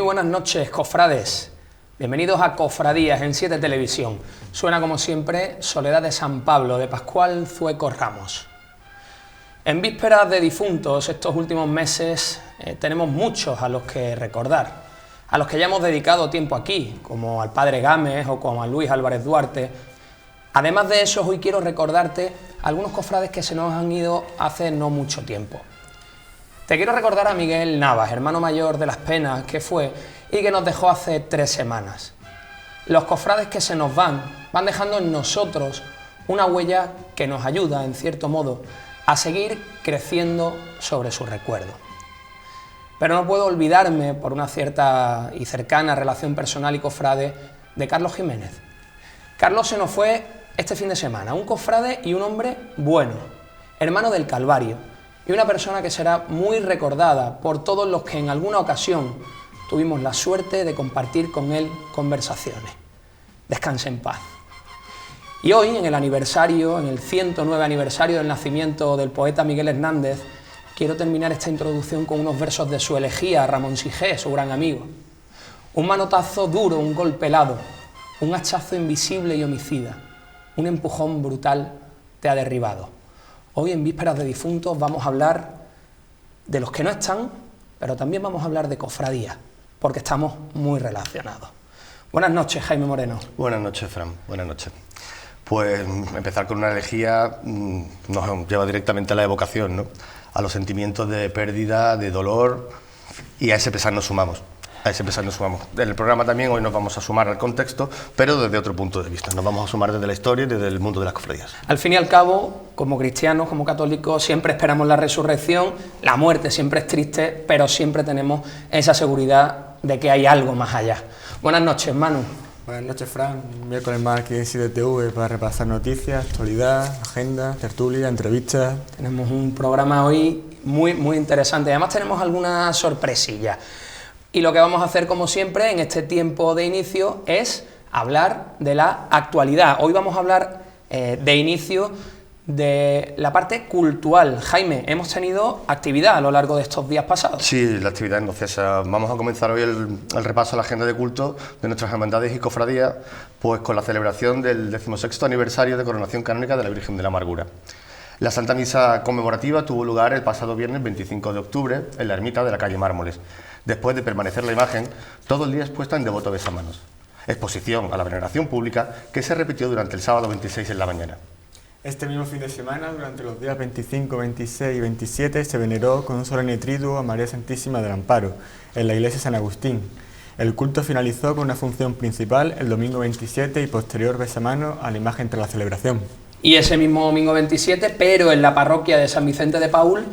buenas noches, cofrades. Bienvenidos a Cofradías en 7 Televisión. Suena como siempre Soledad de San Pablo, de Pascual Zueco Ramos. En vísperas de difuntos, estos últimos meses tenemos muchos a los que recordar, a los que ya hemos dedicado tiempo aquí, como al padre Gámez o como a Luis Álvarez Duarte. Además de eso, hoy quiero recordarte algunos cofrades que se nos han ido hace no mucho tiempo. Te quiero recordar a Miguel Navas, hermano mayor de Las Penas, que fue y que nos dejó hace 3 semanas. Los cofrades que se nos van dejando en nosotros una huella que nos ayuda, en cierto modo, a seguir creciendo sobre su recuerdo. Pero no puedo olvidarme, por una cierta y cercana relación personal y cofrade, de Carlos Jiménez. Carlos se nos fue este fin de semana, un cofrade y un hombre bueno, hermano del Calvario, y una persona que será muy recordada por todos los que en alguna ocasión tuvimos la suerte de compartir con él conversaciones. Descanse en paz. Y hoy, en el aniversario, en el 109 aniversario del nacimiento del poeta Miguel Hernández, quiero terminar esta introducción con unos versos de su elegía a Ramón Sigé, su gran amigo. Un manotazo duro, un golpe helado, un hachazo invisible y homicida, un empujón brutal te ha derribado. Hoy, en vísperas de difuntos, vamos a hablar de los que no están, pero también vamos a hablar de cofradías, porque estamos muy relacionados. Buenas noches, Jaime Moreno. Buenas noches, Fran. Buenas noches. Pues empezar con una elegía nos lleva directamente a la evocación, ¿no? A los sentimientos de pérdida, de dolor, y a ese pesar nos sumamos. En el programa también hoy nos vamos a sumar al contexto, pero desde otro punto de vista. Nos vamos a sumar desde la historia y desde el mundo de las cofradías. Al fin y al cabo, como cristianos, como católicos, siempre esperamos la resurrección. La muerte siempre es triste, pero siempre tenemos esa seguridad de que hay algo más allá. Buenas noches, Manu. Buenas noches, Fran. Un miércoles más aquí en 7TV para repasar noticias, actualidad, agenda, tertulia, entrevistas. Tenemos un programa hoy muy interesante. Además tenemos algunas sorpresillas. Y lo que vamos a hacer, como siempre, en este tiempo de inicio es hablar de la actualidad. Hoy vamos a hablar de inicio de la parte cultural. Jaime, hemos tenido actividad a lo largo de estos días pasados. Sí, la actividad no cesa. Vamos a comenzar hoy el repaso a la agenda de culto de nuestras hermandades y cofradías, pues con la celebración del 16º aniversario de coronación canónica de la Virgen de la Amargura. La Santa Misa conmemorativa tuvo lugar el pasado viernes 25 de octubre en la ermita de la calle Mármoles, después de permanecer la imagen todo el día expuesta en devoto besamanos. Exposición a la veneración pública que se repitió durante el sábado 26 en la mañana. Este mismo fin de semana, durante los días 25, 26 y 27, se veneró con un solemne triduo a María Santísima del Amparo, en la iglesia San Agustín. El culto finalizó con una función principal el domingo 27 y posterior besamano a la imagen tras la celebración. Y ese mismo domingo 27, pero en la parroquia de San Vicente de Paúl,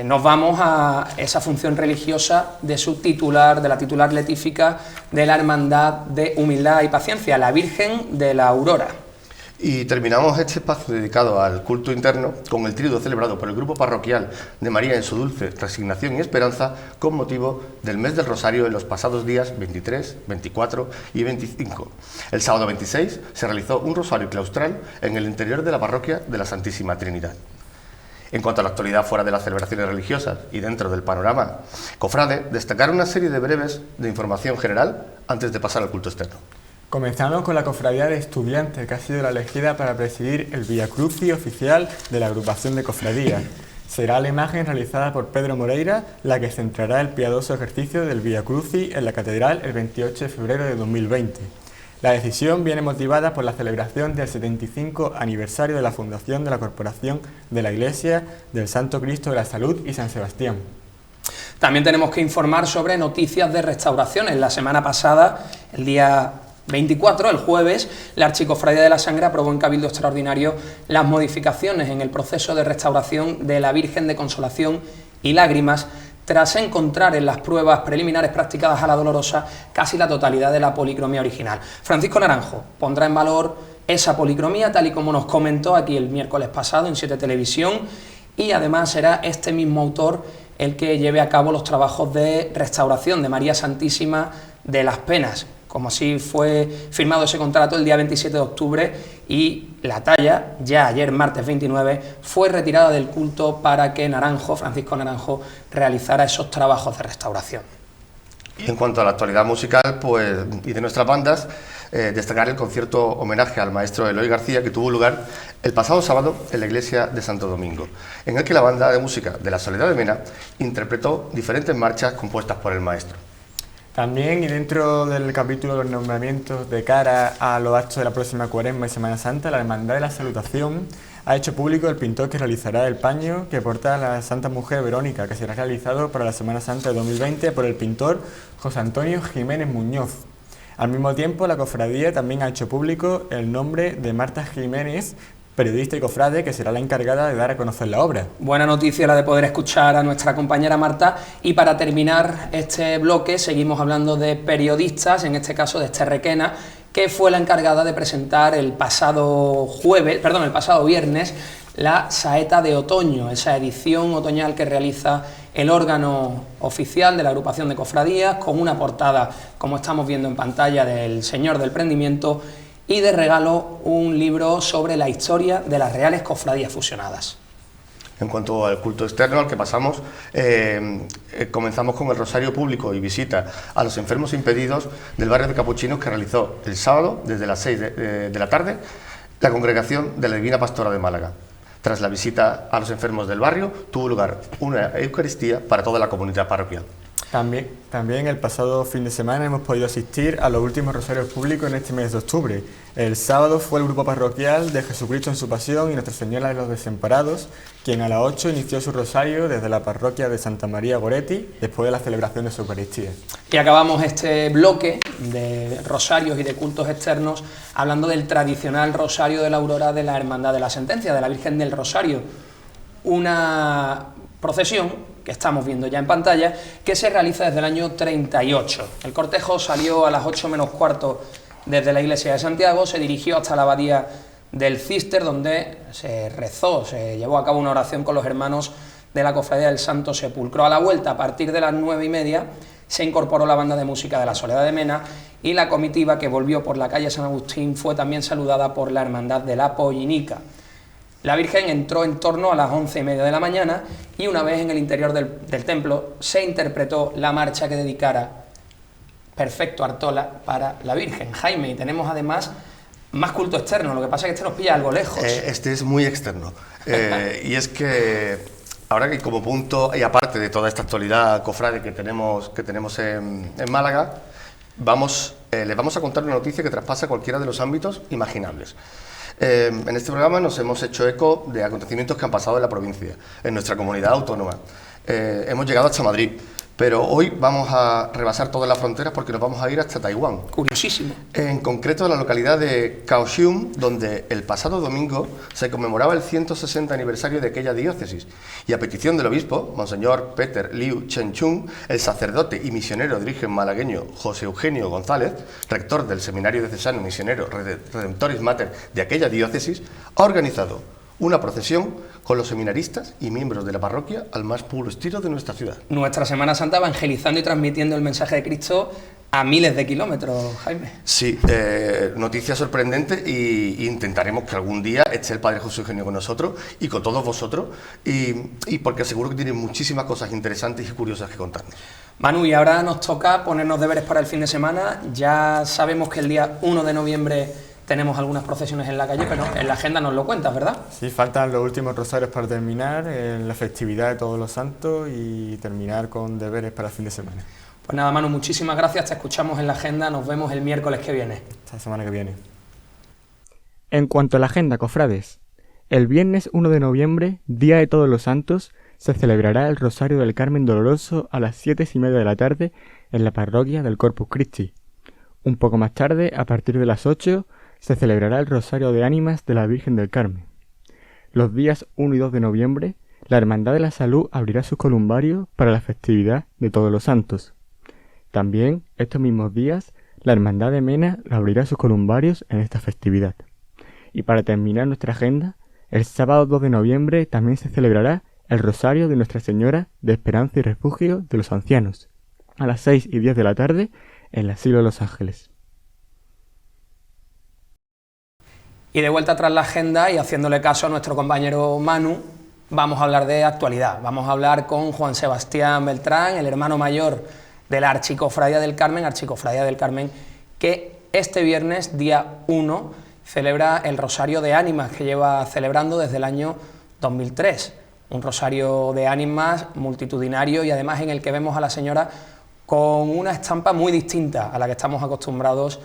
nos vamos a esa función religiosa de su titular, de la titular letífica de la Hermandad de Humildad y Paciencia, la Virgen de la Aurora. Y terminamos este espacio dedicado al culto interno con el triduo celebrado por el grupo parroquial de María en su dulce resignación y esperanza con motivo del mes del Rosario en los pasados días 23, 24 y 25. El sábado 26 se realizó un rosario claustral en el interior de la parroquia de la Santísima Trinidad. En cuanto a la actualidad fuera de las celebraciones religiosas y dentro del panorama cofrade, destacar una serie de breves de información general antes de pasar al culto externo. Comenzamos con la cofradía de estudiantes, que ha sido la elegida para presidir el Vía Crucis oficial de la agrupación de cofradías. Será la imagen realizada por Pedro Moreira la que centrará el piadoso ejercicio del Vía Crucis en la catedral el 28 de febrero de 2020. La decisión viene motivada por la celebración del 75 aniversario de la fundación de la Corporación de la Iglesia del Santo Cristo de la Salud y San Sebastián. También tenemos que informar sobre noticias de restauraciones. La semana pasada, el día 24, el jueves, la Archicofradía de la Sangre aprobó en Cabildo Extraordinario las modificaciones en el proceso de restauración de la Virgen de Consolación y Lágrimas, tras encontrar en las pruebas preliminares practicadas a la Dolorosa casi la totalidad de la policromía original. Francisco Naranjo pondrá en valor esa policromía, tal y como nos comentó aquí el miércoles pasado en 7 Televisión, y además será este mismo autor el que lleve a cabo los trabajos de restauración de María Santísima de las Penas, como así fue firmado ese contrato el día 27 de octubre y la talla, ya ayer martes 29, fue retirada del culto para que Naranjo, Francisco Naranjo, realizara esos trabajos de restauración. Y en cuanto a la actualidad musical pues, y de nuestras bandas, destacar el concierto homenaje al maestro Eloy García que tuvo lugar el pasado sábado en la iglesia de Santo Domingo, en el que la banda de música de la Soledad de Mena interpretó diferentes marchas compuestas por el maestro. También, y dentro del capítulo de los nombramientos de cara a los actos de la próxima Cuaresma y Semana Santa, la Hermandad de la Salutación ha hecho público el pintor que realizará el paño que porta la Santa Mujer Verónica, que será realizado para la Semana Santa de 2020 por el pintor José Antonio Jiménez Muñoz. Al mismo tiempo, la cofradía también ha hecho público el nombre de Marta Jiménez, periodista y cofrade, que será la encargada de dar a conocer la obra. Buena noticia la de poder escuchar a nuestra compañera Marta. Y para terminar este bloque seguimos hablando de periodistas, en este caso de Esther Requena, que fue la encargada de presentar el pasado viernes, la Saeta de Otoño, esa edición otoñal que realiza el órgano oficial de la agrupación de cofradías, con una portada, como estamos viendo en pantalla, del Señor del Prendimiento, y de regalo un libro sobre la historia de las Reales Cofradías Fusionadas. En cuanto al culto externo al que pasamos, comenzamos con el rosario público y visita a los enfermos impedidos del barrio de Capuchinos que realizó el sábado, desde las 6 de la tarde, la congregación de la Divina Pastora de Málaga. Tras la visita a los enfermos del barrio, tuvo lugar una Eucaristía para toda la comunidad parroquial. También el pasado fin de semana hemos podido asistir a los últimos rosarios públicos en este mes de octubre. El sábado fue el grupo parroquial de Jesucristo en su Pasión y Nuestra Señora de los Desamparados, quien a las 8 inició su rosario desde la parroquia de Santa María Goretti, después de la celebración de su Eucaristía. Y acabamos este bloque de rosarios y de cultos externos hablando del tradicional rosario de la Aurora de la Hermandad de la Sentencia, de la Virgen del Rosario. Una procesión que estamos viendo ya en pantalla, que se realiza desde el año 38. El cortejo salió a las 8 menos cuarto desde la iglesia de Santiago, se dirigió hasta la abadía del Císter, donde se rezó, se llevó a cabo una oración con los hermanos de la Cofradía del Santo Sepulcro. A la vuelta, a partir de las 9:30, se incorporó la banda de música de la Soledad de Mena y la comitiva que volvió por la calle San Agustín fue también saludada por la Hermandad de la Pollinica. La Virgen entró en torno a las 11:30 de la mañana y una vez en el interior del templo se interpretó la marcha que dedicara Perfecto Artola para la Virgen. Jaime, y tenemos además más culto externo, lo que pasa es que este nos pilla algo lejos. Este es muy externo, y es que ahora que como punto, y aparte de toda esta actualidad cofrade que tenemos en Málaga, les vamos a contar una noticia que traspasa cualquiera de los ámbitos imaginables. En este programa nos hemos hecho eco de acontecimientos que han pasado en la provincia, en nuestra comunidad autónoma. Hemos llegado hasta Madrid, pero hoy vamos a rebasar todas las fronteras porque nos vamos a ir hasta Taiwán. Curiosísimo. En concreto a la localidad de Kaohsiung, donde el pasado domingo se conmemoraba el 160 aniversario de aquella diócesis. Y a petición del obispo, Monseñor Peter Liu Chen-chung, el sacerdote y misionero de origen malagueño José Eugenio González, rector del Seminario Diocesano Misionero Redemptoris Mater de aquella diócesis, ha organizado una procesión con los seminaristas y miembros de la parroquia al más puro estilo de nuestra ciudad. Nuestra Semana Santa evangelizando y transmitiendo el mensaje de Cristo a miles de kilómetros, Jaime. Sí, noticia sorprendente, y intentaremos que algún día esté el Padre José Eugenio con nosotros y con todos vosotros, y porque seguro que tiene muchísimas cosas interesantes y curiosas que contarnos. Manu, y ahora nos toca ponernos deberes para el fin de semana. Ya sabemos que el día 1 de noviembre tenemos algunas procesiones en la calle, pero en la agenda nos lo cuentas, ¿verdad? Sí, faltan los últimos rosarios para terminar, la festividad de Todos los Santos y terminar con deberes para el fin de semana. Pues nada, Manu, muchísimas gracias, te escuchamos en la agenda, nos vemos el miércoles que viene. Esta semana que viene. En cuanto a la agenda, cofrades, el viernes 1 de noviembre, Día de Todos los Santos, se celebrará el Rosario del Carmen Doloroso a las 7:30 de la tarde en la parroquia del Corpus Christi. Un poco más tarde, a partir de las 8, se celebrará el Rosario de Ánimas de la Virgen del Carmen. Los días 1 y 2 de noviembre, la Hermandad de la Salud abrirá sus columbarios para la festividad de Todos los Santos. También, estos mismos días, la Hermandad de Mena abrirá sus columbarios en esta festividad. Y para terminar nuestra agenda, el sábado 2 de noviembre también se celebrará el Rosario de Nuestra Señora de Esperanza y Refugio de los Ancianos, a las 6:10 de la tarde en el Asilo de los Ángeles. Y de vuelta tras la agenda y haciéndole caso a nuestro compañero Manu, vamos a hablar de actualidad. Vamos a hablar con Juan Sebastián Beltrán, el hermano mayor de la Archicofradía del Carmen, que este viernes, día 1, celebra el Rosario de Ánimas, que lleva celebrando desde el año 2003. Un rosario de ánimas multitudinario y además en el que vemos a la señora con una estampa muy distinta a la que estamos acostumbrados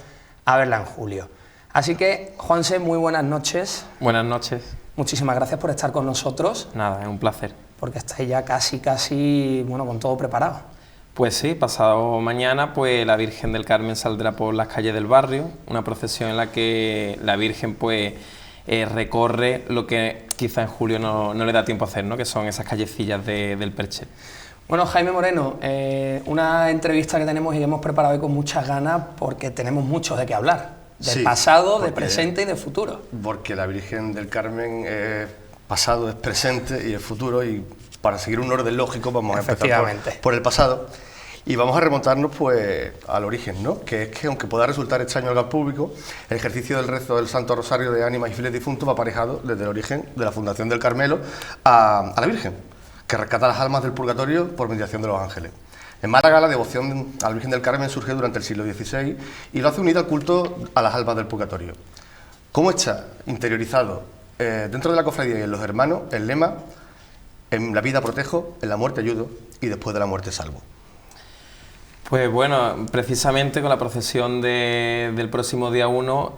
a verla en julio. Así que, Juanse, muy buenas noches. Buenas noches. Muchísimas gracias por estar con nosotros. Nada, es un placer. Porque estáis ya casi, bueno, con todo preparado. Pues sí, pasado mañana pues la Virgen del Carmen saldrá por las calles del barrio, una procesión en la que la Virgen pues recorre lo que quizá en julio no le da tiempo a hacer, ¿no? Que son esas callecillas del Perchel. Bueno, Jaime Moreno, una entrevista que tenemos y que hemos preparado hoy con muchas ganas porque tenemos mucho de qué hablar, del pasado, de presente y de futuro. Porque la Virgen del Carmen es pasado, es presente y es futuro, y para seguir un orden lógico vamos a empezar por el pasado. Y vamos a remontarnos pues al origen, ¿no? Que es que, aunque pueda resultar extraño al gran público, el ejercicio del rezo del Santo Rosario de Ánimas y Fieles Difuntos va aparejado desde el origen de la fundación del Carmelo a la Virgen, que rescata las almas del purgatorio por mediación de los ángeles. En Málaga la devoción a la Virgen del Carmen surge durante el siglo XVI y lo hace unida al culto a las almas del purgatorio. ¿Cómo está interiorizado dentro de la cofradía y en los hermanos el lema: en la vida protejo, en la muerte ayudo y después de la muerte salvo? Pues bueno, precisamente con la procesión del próximo día 1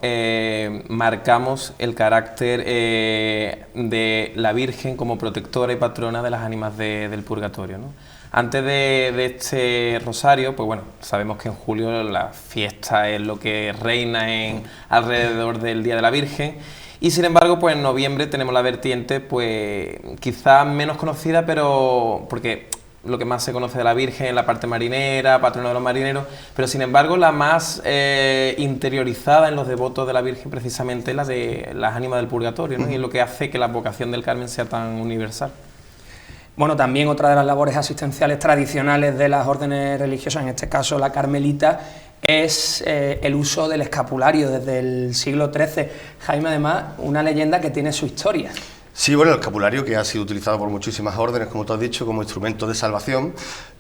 marcamos el carácter de la Virgen como protectora y patrona de las ánimas del purgatorio, ¿no? Antes de este rosario, pues bueno, sabemos que en julio la fiesta es lo que reina alrededor del Día de la Virgen, y sin embargo pues en noviembre tenemos la vertiente pues quizás menos conocida, pero porque lo que más se conoce de la Virgen es la parte marinera, patrona de los marineros, pero sin embargo la más interiorizada en los devotos de la Virgen precisamente es la de las ánimas del purgatorio, ¿no? Y es lo que hace que la vocación del Carmen sea tan universal. Bueno, también otra de las labores asistenciales tradicionales de las órdenes religiosas, en este caso la carmelita, es el uso del escapulario desde el siglo XIII. Jaime, además, una leyenda que tiene su historia. Sí, bueno, el escapulario, que ha sido utilizado por muchísimas órdenes, como tú has dicho, como instrumento de salvación,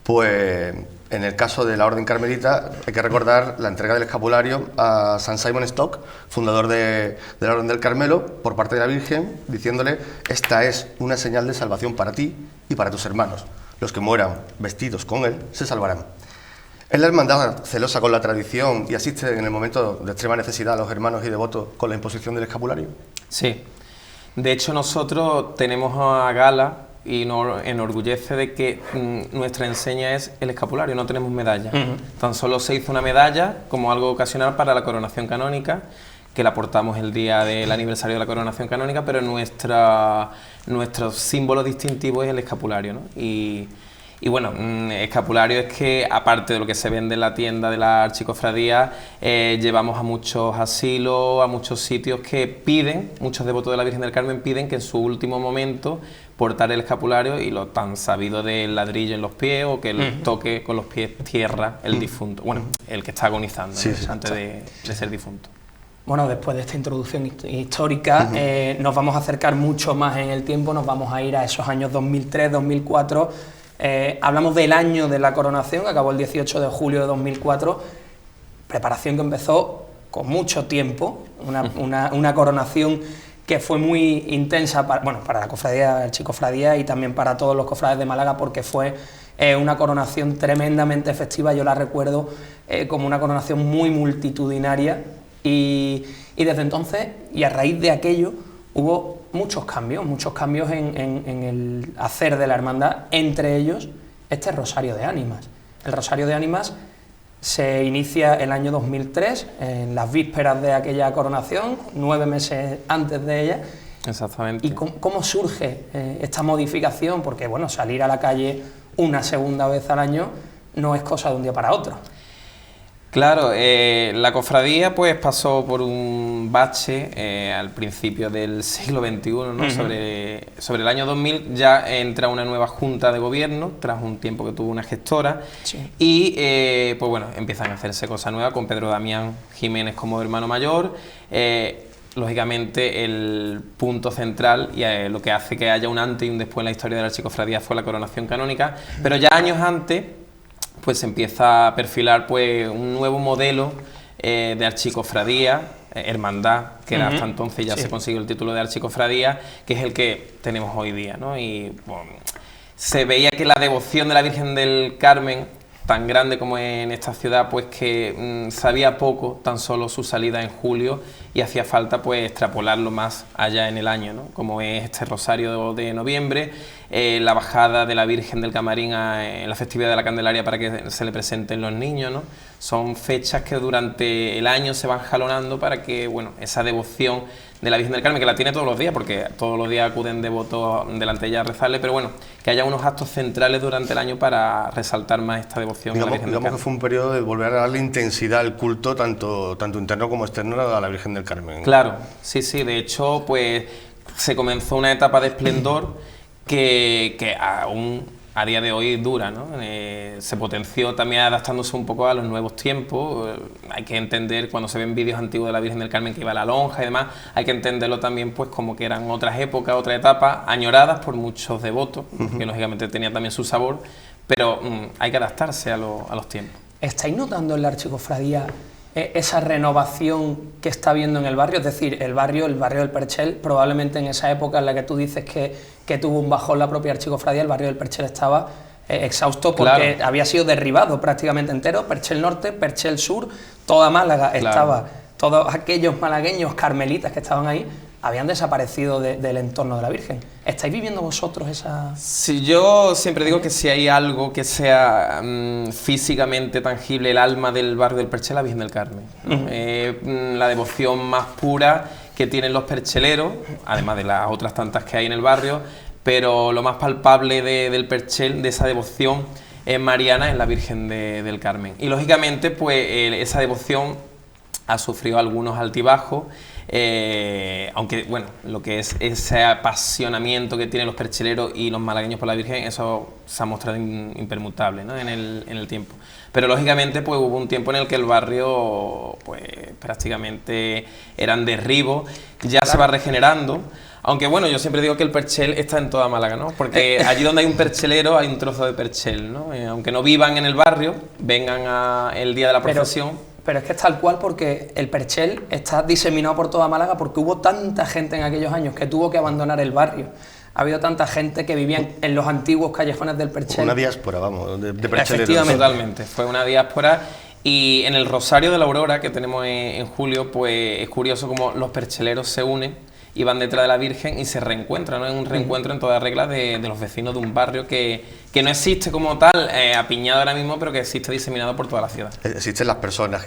pues en el caso de la orden carmelita hay que recordar la entrega del escapulario a San Simon Stock, fundador de la orden del Carmelo, por parte de la Virgen, diciéndole: esta es una señal de salvación para ti y para tus hermanos. Los que mueran vestidos con él se salvarán. Es la hermandad celosa con la tradición y asiste en el momento de extrema necesidad a los hermanos y devotos con la imposición del escapulario. Sí. De hecho, nosotros tenemos a gala y nos enorgullece de que nuestra enseña es el escapulario, no tenemos medalla. Tan solo se hizo una medalla como algo ocasional para la coronación canónica, que la portamos el día del aniversario de la coronación canónica, pero nuestro símbolo distintivo es el escapulario, ¿no? Y bueno, escapulario es que, aparte de lo que se vende en la tienda de la Archicofradía, llevamos a muchos asilos, a muchos sitios que piden, muchos devotos de la Virgen del Carmen piden que en su último momento portar el escapulario, y lo tan sabido del ladrillo en los pies, o que toque con los pies tierra el difunto, bueno, el que está agonizando, sí, ¿no? sí, Antes de ser difunto. Bueno, después de esta introducción histórica, nos vamos a acercar mucho más en el tiempo, nos vamos a ir a esos años 2003, 2004... hablamos del año de la coronación, que acabó el 18 de julio de 2004, preparación que empezó con mucho tiempo, una coronación que fue muy intensa para la cofradía, el Archicofradía, y también para todos los cofrades de Málaga, porque fue una coronación tremendamente festiva. Yo la recuerdo como una coronación muy multitudinaria, y desde entonces, y a raíz de aquello, hubo muchos cambios en el hacer de la hermandad, entre ellos este Rosario de Ánimas. El Rosario de Ánimas se inicia el año 2003, en las vísperas de aquella coronación, 9 meses antes de ella. Exactamente. ¿Y cómo surge esta modificación? Porque bueno, salir a la calle una segunda vez al año no es cosa de un día para otro. Claro, la cofradía pues pasó por un bache al principio del siglo XXI, ¿no? Sobre el año 2000 ya entra una nueva junta de gobierno, tras un tiempo que tuvo una gestora, y pues bueno, empiezan a hacerse cosas nuevas con Pedro Damián Jiménez como hermano mayor. Lógicamente el punto central y lo que hace que haya un antes y un después en la historia de la Archicofradía fue la coronación canónica, pero ya años antes pues se empieza a perfilar pues un nuevo modelo de archicofradía, hermandad, que era hasta entonces ya se consiguió el título de archicofradía, que es el que tenemos hoy día, ¿no? Y bueno, se veía que la devoción de la Virgen del Carmen, tan grande como en esta ciudad, pues que sabía poco tan solo su salida en julio y hacía falta pues extrapolarlo más allá en el año, ¿no? Como es este rosario de noviembre, la bajada de la Virgen del Camarín en la festividad de la Candelaria para que se le presenten los niños, ¿no? Son fechas que durante el año se van jalonando para que, bueno, esa devoción de la Virgen del Carmen, que la tiene todos los días, porque todos los días acuden devotos delante de ella a rezarle, pero bueno, que haya unos actos centrales durante el año para resaltar más esta devoción a la Virgen del Carmen. Digamos que fue un periodo de volver a darle intensidad al culto, tanto interno como externo, a la Virgen del Carmen. Claro, sí, de hecho, pues se comenzó una etapa de esplendor que aún a día de hoy dura, ¿no? Se potenció también adaptándose un poco a los nuevos tiempos. Hay que entender, cuando se ven vídeos antiguos de la Virgen del Carmen que iba a la lonja y demás, hay que entenderlo también pues como que eran otras épocas, otras etapas, añoradas por muchos devotos, que lógicamente tenía también su sabor, pero hay que adaptarse a los tiempos. ¿Estáis notando en la archicofradía esa renovación que está habiendo en el barrio? Es decir, el barrio del Perchel, probablemente en esa época en la que tú dices que tuvo un bajón la propia archicofradía, el barrio del Perchel estaba exhausto porque había sido derribado prácticamente entero. Perchel Norte, Perchel Sur, toda Málaga estaba, todos aquellos malagueños carmelitas que estaban ahí habían desaparecido del entorno de la Virgen. ¿Estáis viviendo vosotros esa...? Sí, yo siempre digo que si hay algo que sea físicamente tangible, el alma del barrio del Perchel, la Virgen del Carmen, ¿no? La devoción más pura que tienen los percheleros, además de las otras tantas que hay en el barrio, pero lo más palpable del Perchel, de esa devoción mariana, es la Virgen del Carmen. Y lógicamente, pues esa devoción ha sufrido algunos altibajos, aunque bueno, lo que es ese apasionamiento que tienen los percheleros y los malagueños por la Virgen, eso se ha mostrado impermutable, ¿no? en el tiempo. Pero lógicamente pues hubo un tiempo en el que el barrio pues prácticamente era en derribo, ya se va regenerando. Aunque bueno, yo siempre digo que el Perchel está en toda Málaga, ¿no? Porque allí donde hay un perchelero hay un trozo de Perchel, ¿no? Aunque no vivan en el barrio, vengan el día de la procesión. Pero es que es tal cual, porque el Perchel está diseminado por toda Málaga porque hubo tanta gente en aquellos años que tuvo que abandonar el barrio. Ha habido tanta gente que vivía en los antiguos callejones del Perchel. Una diáspora, vamos, de percheleros. Efectivamente, totalmente. Fue una diáspora. Y en el Rosario de la Aurora, que tenemos en julio, pues es curioso cómo los percheleros se unen y van detrás de la Virgen y se reencuentran, ¿no? Es un reencuentro en toda regla de los vecinos de un barrio que no existe como tal, apiñado ahora mismo, pero que existe diseminado por toda la ciudad. Existen las personas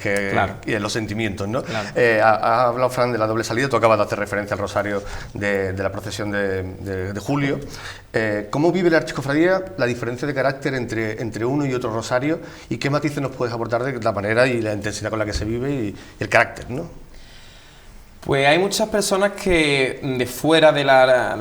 y los sentimientos, ¿no? Claro. Ha hablado Fran de la doble salida, tú acabas de hacer referencia al rosario de la procesión de julio. ¿Cómo vive la archicofradía la diferencia de carácter entre uno y otro rosario? ¿Y qué matices nos puedes aportar de la manera y la intensidad con la que se vive y el carácter, ¿no? Pues hay muchas personas que de fuera de la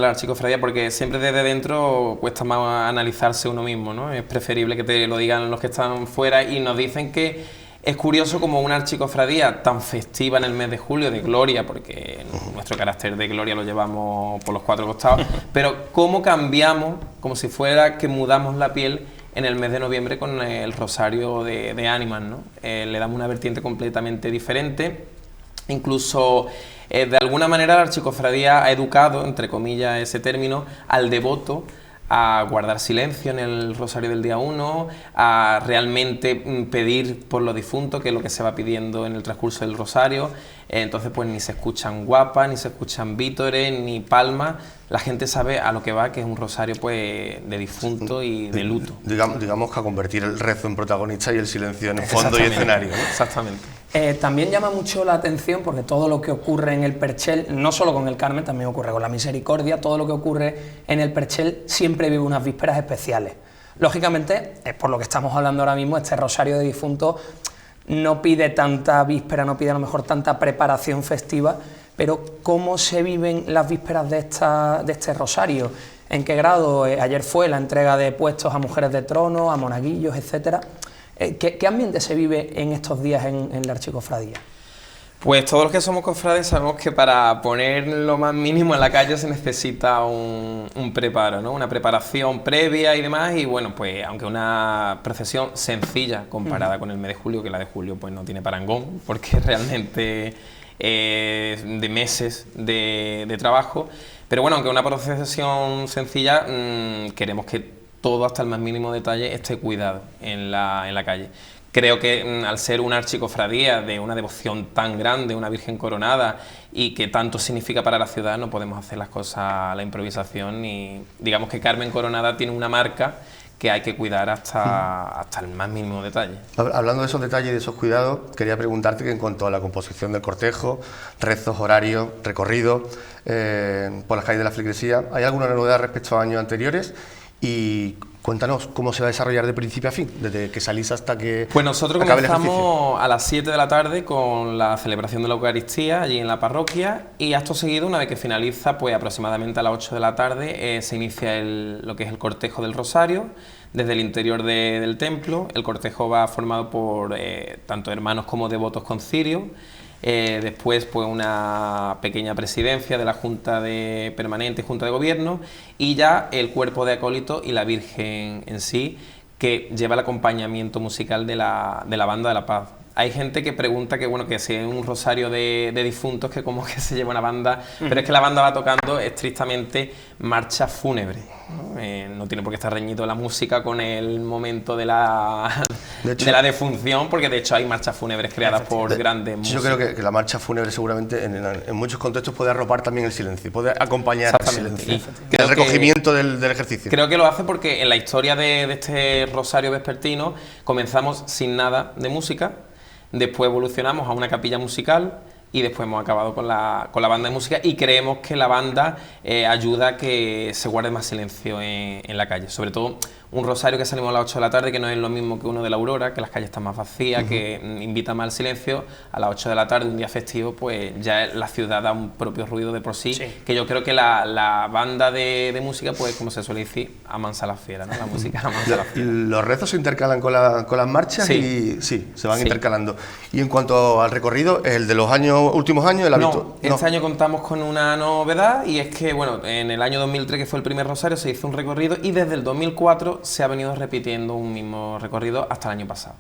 archicofradía, porque siempre desde dentro cuesta más analizarse uno mismo, ¿no? Es preferible que te lo digan los que están fuera, y nos dicen que es curioso como una archicofradía tan festiva en el mes de julio, de gloria, porque nuestro carácter de gloria lo llevamos por los cuatro costados, pero cómo cambiamos, como si fuera que mudamos la piel en el mes de noviembre con el rosario de ánimas, ¿no? Le damos una vertiente completamente diferente. Incluso, de alguna manera, la archicofradía ha educado, entre comillas, ese término, al devoto a guardar silencio en el rosario del día 1, a realmente pedir por los difuntos, que es lo que se va pidiendo en el transcurso del rosario. Entonces, pues ni se escuchan guapas, ni se escuchan vítores, ni palmas. La gente sabe a lo que va, que es un rosario pues de difunto y de luto. Digamos que a convertir el rezo en protagonista y el silencio en el fondo y escenario, ¿no? Exactamente. También llama mucho la atención, porque todo lo que ocurre en el Perchel, no solo con el Carmen, también ocurre con la Misericordia, todo lo que ocurre en el Perchel siempre vive unas vísperas especiales. Lógicamente, por lo que estamos hablando ahora mismo, este rosario de difuntos no pide tanta víspera, no pide a lo mejor tanta preparación festiva, pero ¿cómo se viven las vísperas de este rosario? ¿En qué grado? Ayer fue la entrega de puestos a mujeres de trono, a monaguillos, etcétera. ¿Qué ambiente se vive en estos días en la archicofradía? Pues todos los que somos cofrades sabemos que para poner lo más mínimo en la calle se necesita un preparo, ¿no? Una preparación previa y demás, y bueno, pues aunque una procesión sencilla comparada con el mes de julio, que la de julio pues no tiene parangón, porque realmente de meses de trabajo, pero bueno, aunque una procesión sencilla, queremos que todo hasta el más mínimo detalle esté cuidado en la calle. Creo que al ser una archicofradía de una devoción tan grande, una Virgen coronada, y que tanto significa para la ciudad, no podemos hacer las cosas a la improvisación, y digamos que Carmen Coronada tiene una marca que hay que cuidar hasta el más mínimo detalle. Hablando de esos detalles y de esos cuidados, quería preguntarte que en cuanto a la composición del cortejo, rezos, horarios, recorrido por las calles de la feligresía, ¿hay alguna novedad respecto a años anteriores? Y cuéntanos cómo se va a desarrollar de principio a fin, desde que salís hasta que Pues nosotros acabe el comenzamos ejercicio. a las 7 de la tarde con la celebración de la Eucaristía allí en la parroquia, y acto seguido, una vez que finaliza, pues aproximadamente a las 8 de la tarde se inicia lo que es el cortejo del Rosario desde el interior del templo. El cortejo va formado por tanto hermanos como devotos con cirio. Después pues una pequeña presidencia de la Junta Permanente, Junta de Gobierno, y ya el cuerpo de acólitos y la Virgen en sí, que lleva el acompañamiento musical de la Banda de la Paz. Hay gente que pregunta que bueno, que si es un rosario de difuntos, que como que se lleva una banda, pero es que la banda va tocando estrictamente marcha fúnebre, ¿no? No tiene por qué estar reñido la música con el momento de la defunción, porque de hecho hay marchas fúnebres creadas por grandes músicos. Yo creo que la marcha fúnebre seguramente en muchos contextos puede arropar también el silencio, puede acompañar el silencio, el recogimiento del ejercicio. Creo que lo hace porque en la historia de este rosario vespertino comenzamos sin nada de música. Después evolucionamos a una capilla musical y después hemos acabado con la banda de música, y creemos que la banda ayuda a que se guarde más silencio en la calle. Sobre todo un rosario que salimos a las 8 de la tarde, que no es lo mismo que uno de la Aurora, que las calles están más vacías, que invita más al silencio. A las 8 de la tarde, un día festivo, pues ya la ciudad da un propio ruido de por sí, que yo creo que la banda de música, pues como se suele decir, amansa la fiera, ¿no? La música amansa la fiera. Los rezos se intercalan con las marchas, y sí, se van intercalando. Y en cuanto al recorrido, el de los últimos años, el hábito. Este año contamos con una novedad, y es que bueno, en el año 2003, que fue el primer rosario, se hizo un recorrido, y desde el 2004 se ha venido repitiendo un mismo recorrido hasta el año pasado.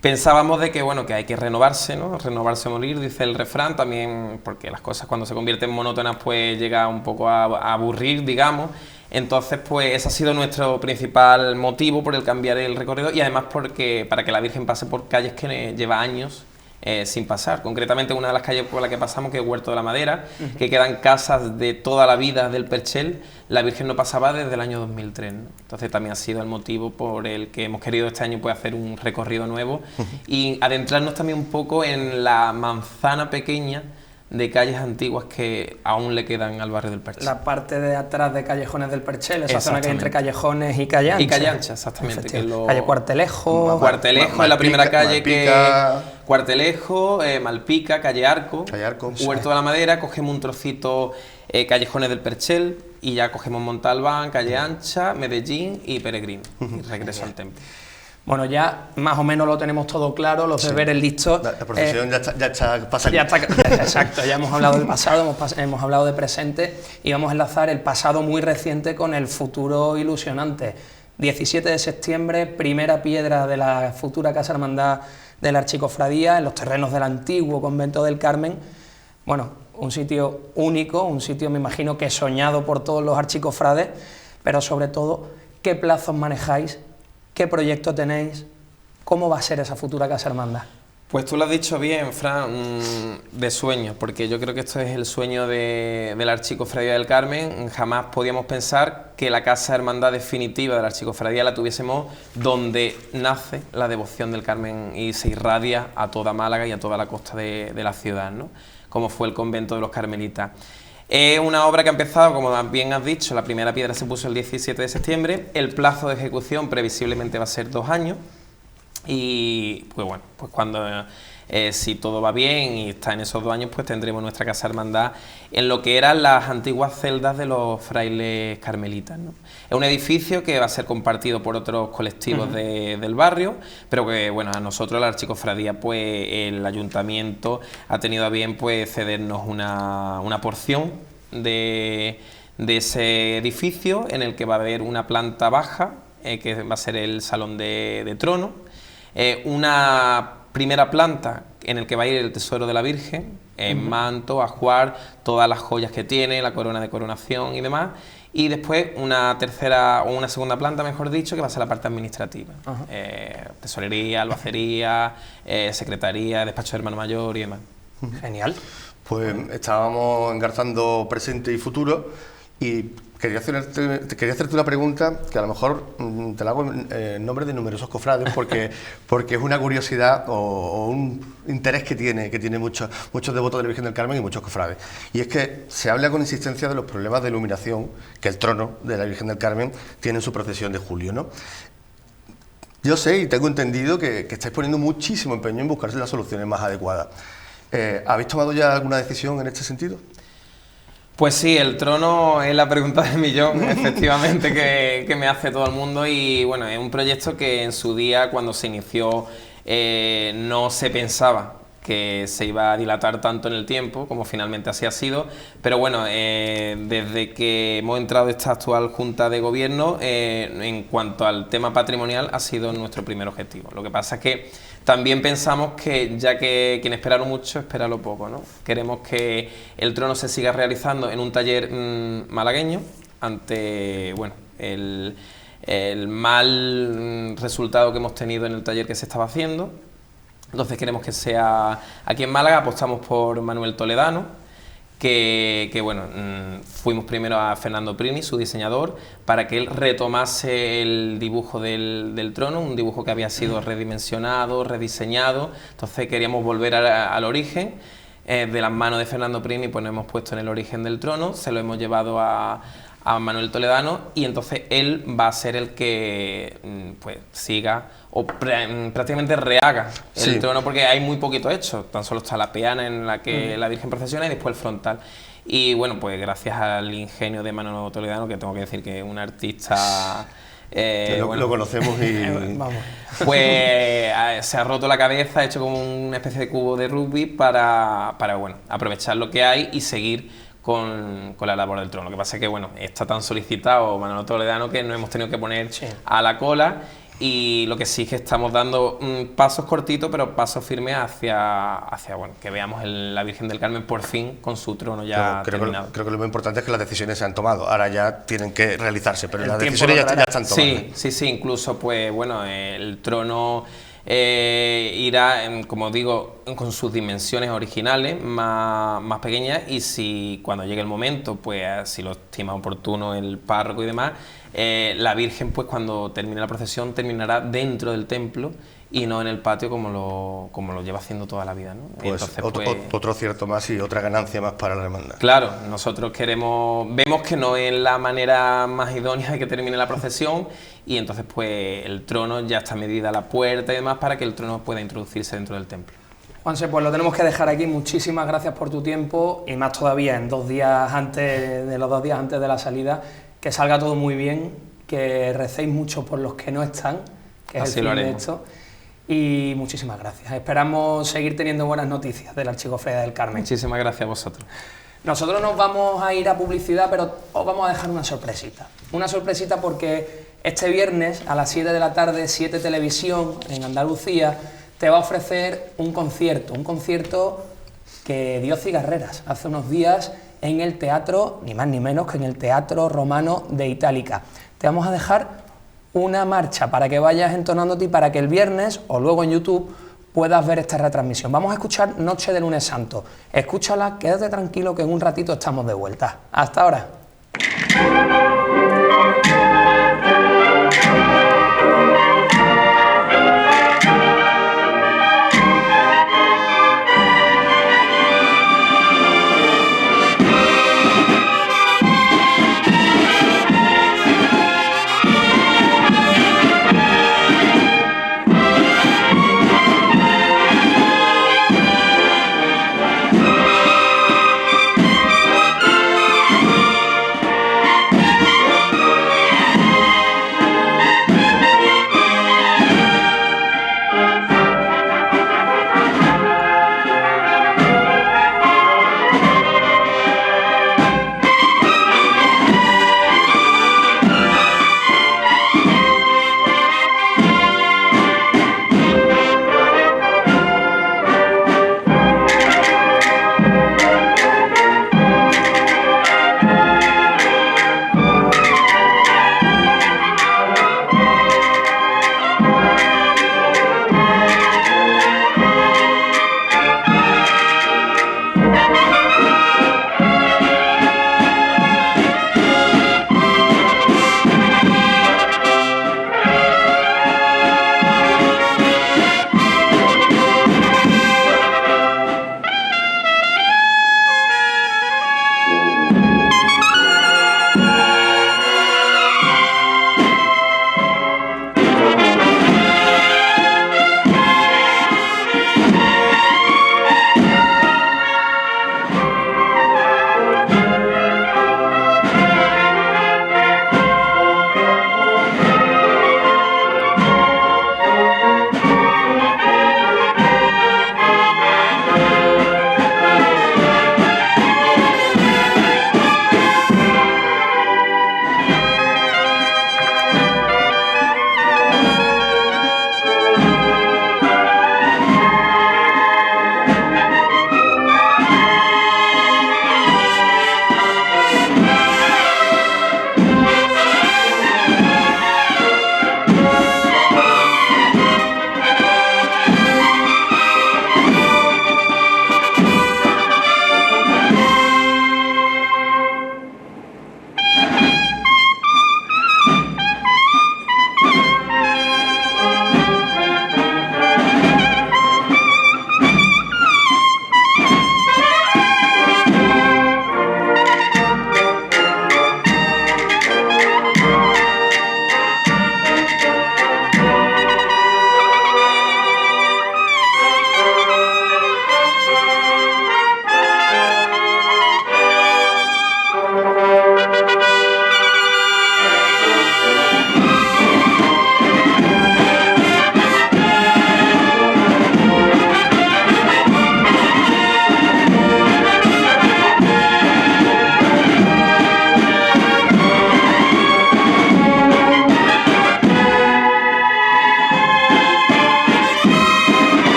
Pensábamos de que bueno, que hay que renovarse, ¿no? Renovarse o morir, dice el refrán, también porque las cosas cuando se convierten en monótonas pues llega un poco a aburrir, digamos. Entonces pues ese ha sido nuestro principal motivo por el cambiar el recorrido, y además porque para que la Virgen pase por calles que lleva años sin pasar. Concretamente una de las calles por la que pasamos, que es Huerto de la Madera, que quedan casas de toda la vida del Perchel, la Virgen no pasaba desde el año 2003, ¿no? Entonces también ha sido el motivo por el que hemos querido este año pues hacer un recorrido nuevo y adentrarnos también un poco en la manzana pequeña de calles antiguas que aún le quedan al barrio del Perchel. La parte de atrás de Callejones del Perchel, esa zona que hay entre Callejones y Calle Ancha. Y Calle Ancha, exactamente. Que Calle Cuartelejo. Cuartelejo es la primera calle Cuartelejo, Malpica, Calle Arco, Huerto de la Madera, cogemos un trocito Callejones del Perchel, y ya cogemos Montalbán, Calle Ancha, Medellín y Peregrino, y regreso al templo. Bueno, ya más o menos lo tenemos todo claro, los deberes listos. La procesión ya está pasando. Exacto, ya hemos hablado del pasado, hemos hablado de presente, y vamos a enlazar el pasado muy reciente con el futuro ilusionante. 17 de septiembre, primera piedra de la futura Casa Hermandad de la Archicofradía, en los terrenos del antiguo Convento del Carmen. Bueno, un sitio único, un sitio, me imagino, que soñado por todos los archicofrades, pero sobre todo, ¿qué plazos manejáis? ¿Qué proyecto tenéis? ¿Cómo va a ser esa futura Casa Hermandad? Pues tú lo has dicho bien, Fran, de sueños, porque yo creo que esto es el sueño de la Archicofradía del Carmen. Jamás podíamos pensar que la Casa Hermandad definitiva de la Archicofradía la tuviésemos donde nace la devoción del Carmen y se irradia a toda Málaga y a toda la costa de la ciudad, ¿no? Como fue el convento de los Carmelitas. Es una obra que ha empezado, como bien has dicho, la primera piedra se puso el 17 de septiembre, el plazo de ejecución previsiblemente va a ser 2 años, y pues bueno, pues cuando Si todo va bien y está en esos 2 años, pues tendremos nuestra casa hermandad en lo que eran las antiguas celdas de los frailes carmelitas, ¿no? Es un edificio que va a ser compartido por otros colectivos del barrio, pero que, bueno, a nosotros, la Archicofradía, pues el ayuntamiento ha tenido a bien, pues, cedernos una porción de ese edificio, en el que va a haber una planta baja, que va a ser el Salón de Trono, una primera planta en el que va a ir el Tesoro de la Virgen, manto, ajuar, todas las joyas que tiene, la corona de coronación y demás, y después una tercera o una segunda planta, mejor dicho, que va a ser la parte administrativa, tesorería, albacería, secretaría, despacho de hermano mayor y demás. Genial. Pues estábamos engarzando presente y futuro, y quería hacerte una pregunta que a lo mejor te la hago en nombre de numerosos cofrades, porque es una curiosidad o un interés que tiene muchos devotos de la Virgen del Carmen y muchos cofrades. Y es que se habla con insistencia de los problemas de iluminación que el trono de la Virgen del Carmen tiene en su procesión de julio, ¿no? Yo sé y tengo entendido que estáis poniendo muchísimo empeño en buscarse las soluciones más adecuadas. ¿Habéis tomado ya alguna decisión en este sentido? Pues sí, el trono es la pregunta del millón, efectivamente, que me hace todo el mundo, y bueno, es un proyecto que en su día, cuando se inició, no se pensaba que se iba a dilatar tanto en el tiempo, como finalmente así ha sido, pero bueno, desde que hemos entrado esta actual Junta de Gobierno, en cuanto al tema patrimonial, ha sido nuestro primer objetivo. Lo que pasa es que también pensamos que, ya que quien espera lo mucho, espera lo poco, ¿no? Queremos que el trono se siga realizando en un taller malagueño, ante, bueno, el mal resultado que hemos tenido en el taller que se estaba haciendo. Entonces queremos que sea aquí en Málaga. Apostamos por Manuel Toledano, que bueno, fuimos primero a Fernando Prini, su diseñador, para que él retomase el dibujo del trono, un dibujo que había sido redimensionado, rediseñado. Entonces queríamos volver al origen. De las manos de Fernando Prini, pues nos hemos puesto en el origen del trono, se lo hemos llevado a Manuel Toledano, y entonces él va a ser el que pues siga o prácticamente rehaga el trono, porque hay muy poquito hecho. Tan solo está la peana en la que la Virgen procesiona y después el frontal. Y bueno, pues gracias al ingenio de Manuel Toledano, que tengo que decir que es un artista... lo conocemos y... Vamos. Pues se ha roto la cabeza, ha hecho como una especie de cubo de rugby para bueno, aprovechar lo que hay y seguir con la labor del trono. Lo que pasa es que, bueno, está tan solicitado Manuel Toledano que nos hemos tenido que poner a la cola, y lo que sí es que estamos dando pasos cortitos, pero pasos firmes hacia bueno, que veamos la Virgen del Carmen por fin con su trono ya terminado. Creo que lo más importante es que las decisiones se han tomado, ahora ya tienen que realizarse, pero las decisiones ya están tomadas. Sí, incluso, pues bueno, el trono irá, como digo, con sus dimensiones originales, más pequeñas, y si cuando llegue el momento, pues si lo estima oportuno el párroco y demás, la Virgen, pues cuando termine la procesión, terminará dentro del templo y no en el patio como lo lleva haciendo toda la vida, ¿no? Pues, entonces, otro acierto más y otra ganancia más para la hermandad. Claro, nosotros vemos que no es la manera más idónea de que termine la procesión, y entonces pues el trono ya está medida la puerta y demás para que el trono pueda introducirse dentro del templo. Juanse, pues lo tenemos que dejar aquí. Muchísimas gracias por tu tiempo, y más todavía en 2 días antes de los 2 días antes de la salida. Que salga todo muy bien, que recéis mucho por los que no están, que es así el lo fin de haremos. esto. Y muchísimas gracias. Esperamos seguir teniendo buenas noticias de la Archicofradía del Carmen. Muchísimas gracias a vosotros. Nosotros nos vamos a ir a publicidad, pero os vamos a dejar una sorpresita. Una sorpresita porque este viernes a las 7 de la tarde, 7 Televisión en Andalucía te va a ofrecer un concierto que dio Cigarreras hace unos días en el teatro, ni más ni menos que en el Teatro Romano de Itálica. Te vamos a dejar una marcha para que vayas entonándote y para que el viernes o luego en YouTube puedas ver esta retransmisión. Vamos a escuchar Noche de Lunes Santo. Escúchala, quédate tranquilo que en un ratito estamos de vuelta. Hasta ahora.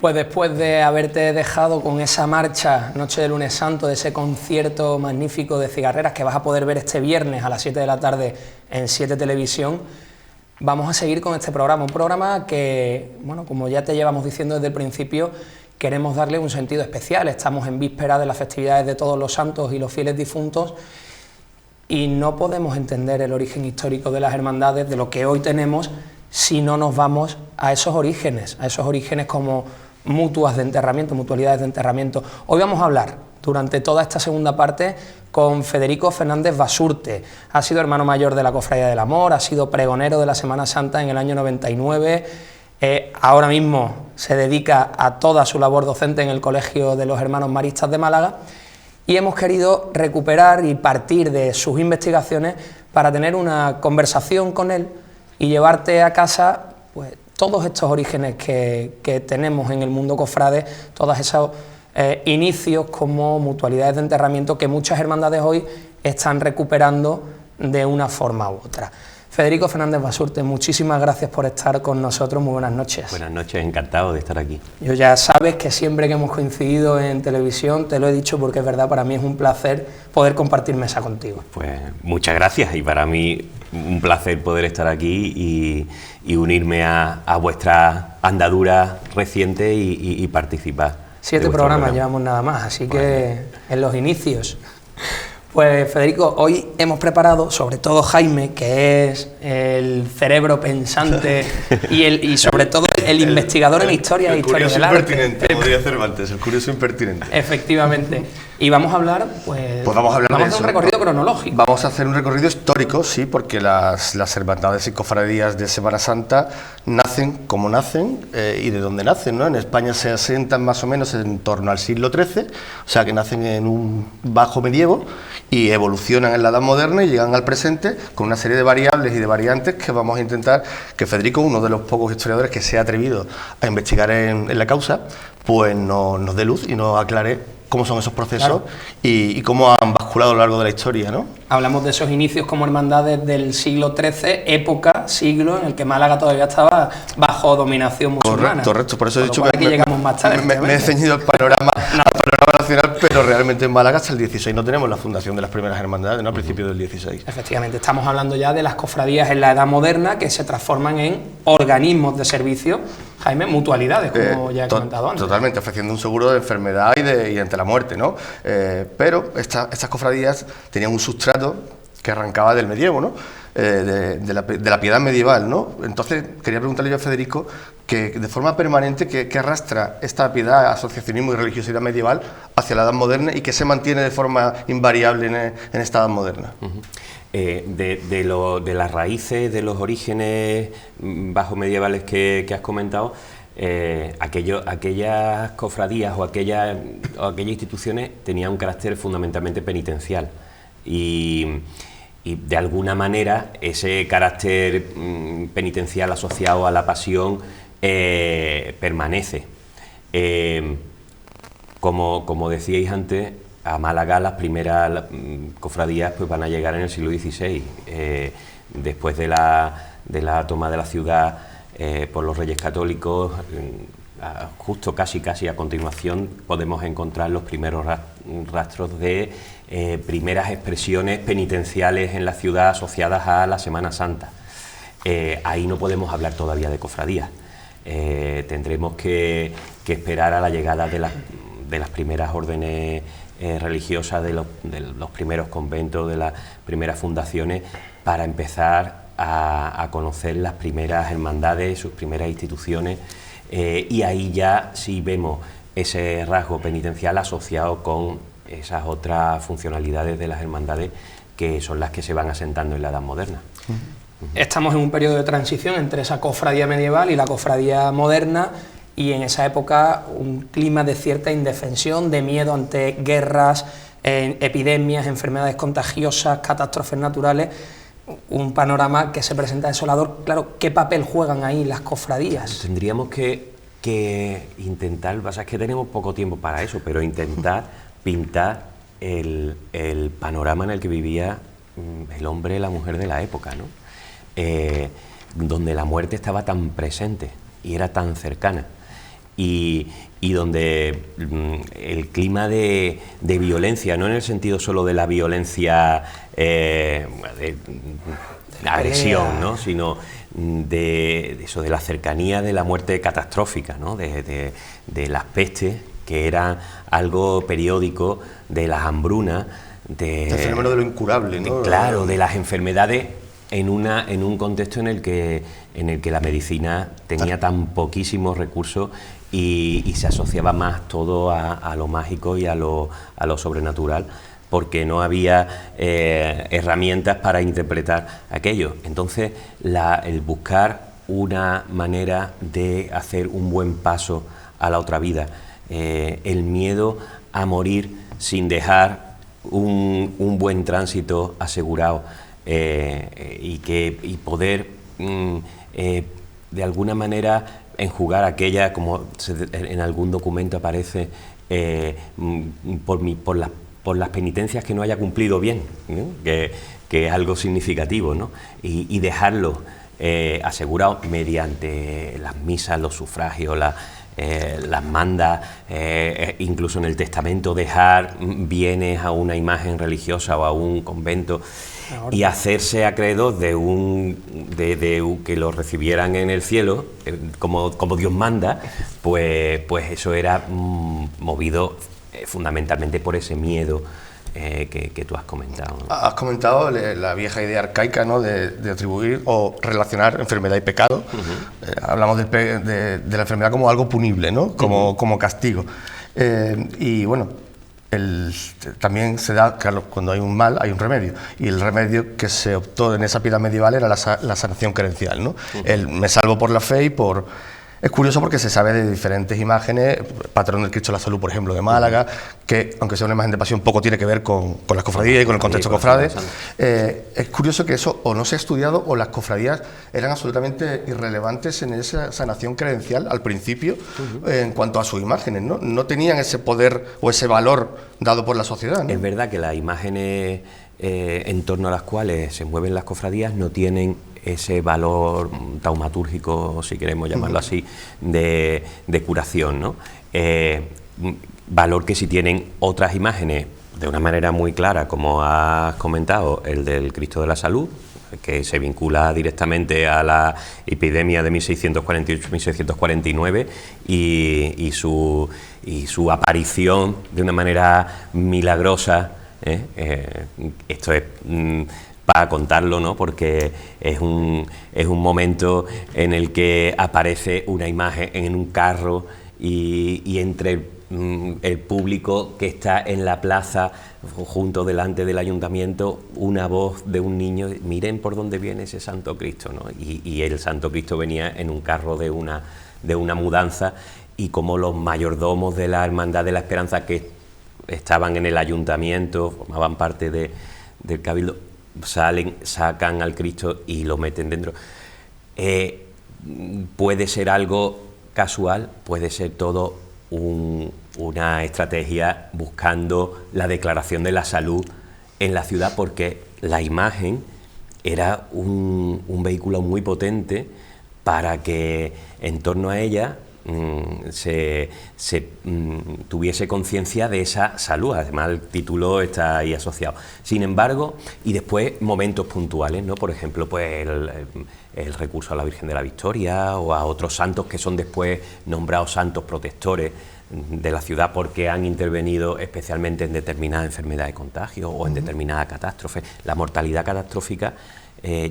Pues después de haberte dejado con esa marcha Noche de Lunes Santo, de ese concierto magnífico de cigarreras que vas a poder ver este viernes a las 7 de la tarde en 7 Televisión, vamos a seguir con este programa, un programa que, bueno, como ya te llevamos diciendo desde el principio, queremos darle un sentido especial. Estamos en víspera de las festividades de Todos los Santos y los fieles difuntos y no podemos entender el origen histórico de las hermandades, de lo que hoy tenemos, si no nos vamos a esos orígenes como mutuas de enterramiento, mutualidades de enterramiento. Hoy vamos a hablar durante toda esta segunda parte con Federico Fernández Basurte. Ha sido hermano mayor de la Cofradía del Amor, ha sido pregonero de la Semana Santa en el año 99, ahora mismo se dedica a toda su labor docente en el Colegio de los Hermanos Maristas de Málaga y hemos querido recuperar y partir de sus investigaciones para tener una conversación con él y llevarte a casa pues todos estos orígenes que tenemos en el mundo cofrade, todos esos inicios como mutualidades de enterramiento que muchas hermandades hoy están recuperando de una forma u otra. Federico Fernández Basurte, muchísimas gracias por estar con nosotros, muy buenas noches. Buenas noches, encantado de estar aquí. Yo ya sabes que siempre que hemos coincidido en televisión, te lo he dicho porque es verdad, para mí es un placer poder compartir mesa contigo. Pues muchas gracias y para mí un placer poder estar aquí y unirme a vuestra andadura reciente y participar. 7 programas llevamos nada más, así que en los inicios. Pues Federico, hoy hemos preparado, sobre todo Jaime, que es el cerebro pensante y sobre todo el investigador en historia e historia del arte. El curioso impertinente, como diría Cervantes, el curioso impertinente. Efectivamente. Y vamos a hablar, vamos a hacer un recorrido cronológico. Vamos a hacer un recorrido histórico, sí, porque las hermandades y cofradías de Semana Santa nacen como nacen y de dónde nacen, ¿no? En España se asientan más o menos en torno al siglo XIII, o sea que nacen en un bajo medievo y evolucionan en la Edad Moderna y llegan al presente con una serie de variables y de variantes que vamos a intentar que Federico, uno de los pocos historiadores que se ha atrevido a investigar en la causa, pues nos dé luz y nos aclare cómo son esos procesos, claro, y cómo han basculado a lo largo de la historia, ¿no? Hablamos de esos inicios como hermandades del siglo XIII, siglo en el que Málaga todavía estaba bajo dominación musulmana. Correcto, por eso he dicho que aquí llegamos más tarde. Me he ceñido al panorama nacional, pero realmente en Málaga hasta el 16 no tenemos la fundación de las primeras hermandades, ¿no? A principios del 16. Efectivamente, estamos hablando ya de las cofradías en la Edad Moderna que se transforman en organismos de servicio, Jaime, mutualidades, como ya he comentado antes. Totalmente, ofreciendo un seguro de enfermedad y ante la muerte, ¿no? Pero estas cofradías tenían un sustrato que arrancaba del medievo, ¿no? De la piedad medieval, ¿no? Entonces, quería preguntarle yo a Federico que de forma permanente que arrastra esta piedad, asociacionismo y religiosidad medieval hacia la Edad Moderna y que se mantiene de forma invariable en esta Edad Moderna. De las raíces, de los orígenes bajo medievales que has comentado, aquellas cofradías o aquellas instituciones tenían un carácter fundamentalmente penitencial y de alguna manera ese carácter penitencial asociado a la pasión permanece. Como decíais antes, a Málaga las primeras cofradías pues van a llegar en el siglo XVI, después de la toma de la ciudad por los Reyes Católicos. Justo casi a continuación podemos encontrar los primeros rastros de primeras expresiones penitenciales en la ciudad asociadas a la Semana Santa. Ahí no podemos hablar todavía de cofradías. Tendremos que esperar a la llegada de las primeras órdenes religiosas, de los primeros conventos, de las primeras fundaciones, para empezar a conocer las primeras hermandades, sus primeras instituciones, y ahí ya sí vemos ese rasgo penitencial asociado con esas otras funcionalidades de las hermandades que son las que se van asentando en la Edad Moderna. Estamos en un periodo de transición entre esa cofradía medieval y la cofradía moderna, y en esa época un clima de cierta indefensión, de miedo ante guerras, epidemias, enfermedades contagiosas, catástrofes naturales, un panorama que se presenta desolador. Claro, ¿qué papel juegan ahí las cofradías? Tendríamos que intentar, pasa es que tenemos poco tiempo para eso, pero intentar pintar el panorama en el que vivía el hombre y la mujer de la época, ¿no? Donde la muerte estaba tan presente y era tan cercana. y donde el clima de violencia, no en el sentido solo de la violencia de la agresión, ¿no?, sino de eso, de la cercanía de la muerte catastrófica, ¿no?, de las pestes, que eran algo periódico, de las hambrunas, el fenómeno de lo incurable, ¿no? Claro, de las enfermedades en un contexto en el que la medicina tenía tan poquísimos recursos y se asociaba más todo a lo mágico y a lo sobrenatural, porque no había herramientas para interpretar aquello. Entonces, el buscar una manera de hacer un buen paso a la otra vida, el miedo a morir sin dejar un buen tránsito asegurado, y poder de alguna manera enjugar aquella, como en algún documento aparece, por las penitencias que no haya cumplido bien, ¿no?, que es algo significativo, ¿no?, y dejarlo asegurado mediante las misas, los sufragios, las mandas, incluso en el testamento dejar bienes a una imagen religiosa o a un convento, y hacerse acreedor de que lo recibieran en el cielo, como Dios manda, pues eso era movido fundamentalmente por ese miedo que tú has comentado, ¿no? Has comentado la vieja idea arcaica, ¿no?, de atribuir o relacionar enfermedad y pecado. Hablamos de la enfermedad como algo punible, ¿no?, como castigo. Y bueno, también se da, claro, cuando hay un mal hay un remedio, y el remedio que se optó en esa piedad medieval era la sanación creencial, ¿no? El me salvo por la fe y por... Es curioso porque se sabe de diferentes imágenes, patrón del Cristo de la Salud, por ejemplo, de Málaga, que aunque sea una imagen de pasión, poco tiene que ver con las cofradías y con el contexto cofrade. Es curioso que eso o no se ha estudiado o las cofradías eran absolutamente irrelevantes en esa sanación credencial al principio, en cuanto a sus imágenes, ¿no? No tenían ese poder o ese valor dado por la sociedad, ¿no? Es verdad que las imágenes en torno a las cuales se mueven las cofradías no tienen ese valor taumatúrgico, si queremos llamarlo así, de curación, ¿no? Valor que sí tienen otras imágenes de una manera muy clara, como has comentado, el del Cristo de la Salud, que se vincula directamente a la epidemia de 1648-1649 y su aparición de una manera milagrosa. Esto es para contarlo, ¿no?, porque es un momento en el que aparece una imagen en un carro y entre el público que está en la plaza junto delante del ayuntamiento, una voz de un niño: miren por dónde viene ese Santo Cristo, ¿no? Y el Santo Cristo venía en un carro de una mudanza, y como los mayordomos de la Hermandad de la Esperanza, que estaban en el ayuntamiento, formaban parte del cabildo, sacan al Cristo y lo meten dentro. Puede ser algo casual, puede ser todo una estrategia buscando la declaración de la salud en la ciudad, porque la imagen era un vehículo muy potente para que en torno a ella se tuviese conciencia de esa salud. Además, el título está ahí asociado. Sin embargo, y después momentos puntuales, ¿no? Por ejemplo, pues el recurso a la Virgen de la Victoria o a otros santos que son después nombrados santos protectores de la ciudad porque han intervenido especialmente en determinadas enfermedades de contagio o en determinadas catástrofes. La mortalidad catastrófica,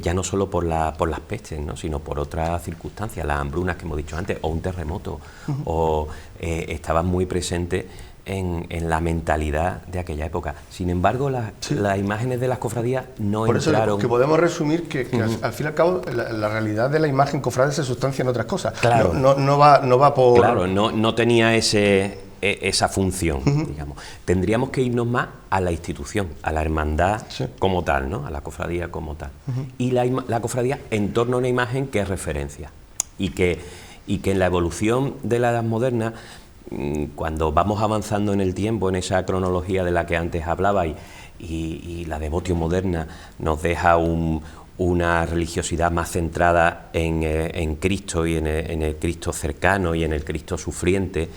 ya no solo por las pestes, ¿no?, sino por otras circunstancias, las hambrunas que hemos dicho antes, o un terremoto, o estaban muy presentes en la mentalidad de aquella época. Sin embargo, las imágenes de las cofradías no por entraron... Por eso que podemos resumir que al fin y al cabo la realidad de la imagen cofrade se sustancia en otras cosas. Claro. No va por... Claro, no tenía esa función, digamos. Tendríamos que irnos más a la institución, a la hermandad como tal, ¿no?, a la cofradía como tal. Y la cofradía en torno a una imagen que es referencia. Y que en la evolución de la Edad Moderna, cuando vamos avanzando en el tiempo, en esa cronología de la que antes hablaba, y la devotio moderna nos deja un una religiosidad más centrada en Cristo y en el Cristo cercano y en el Cristo sufriente,